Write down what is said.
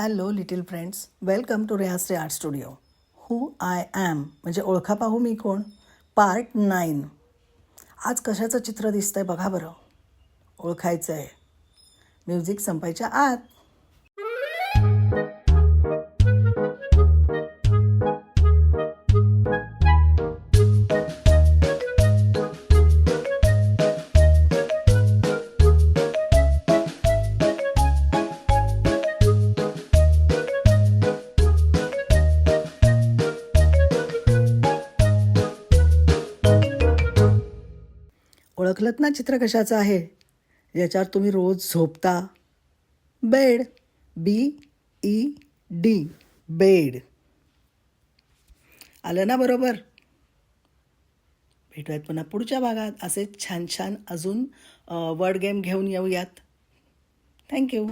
Hello little friends, welcome to Rehashree art studio. Who I am म्हणजे ओळखा पाहू मी कोण, पार्ट 9. आज कशाचं चित्र दिसतंय बघा बरं. ओळखायचं आहे. म्युझिक संपायच्या आत. ओळखलत ना चित्र कशाचं आहे, ज्याच्यावर तुम्ही रोज झोपता. बेड. BED bed. आलं ना बरोबर. भेटूयात पुन्हा पुढच्या भागात. असे छान छान अजून वर्ड गेम घेऊन येऊयात. थँक्यू.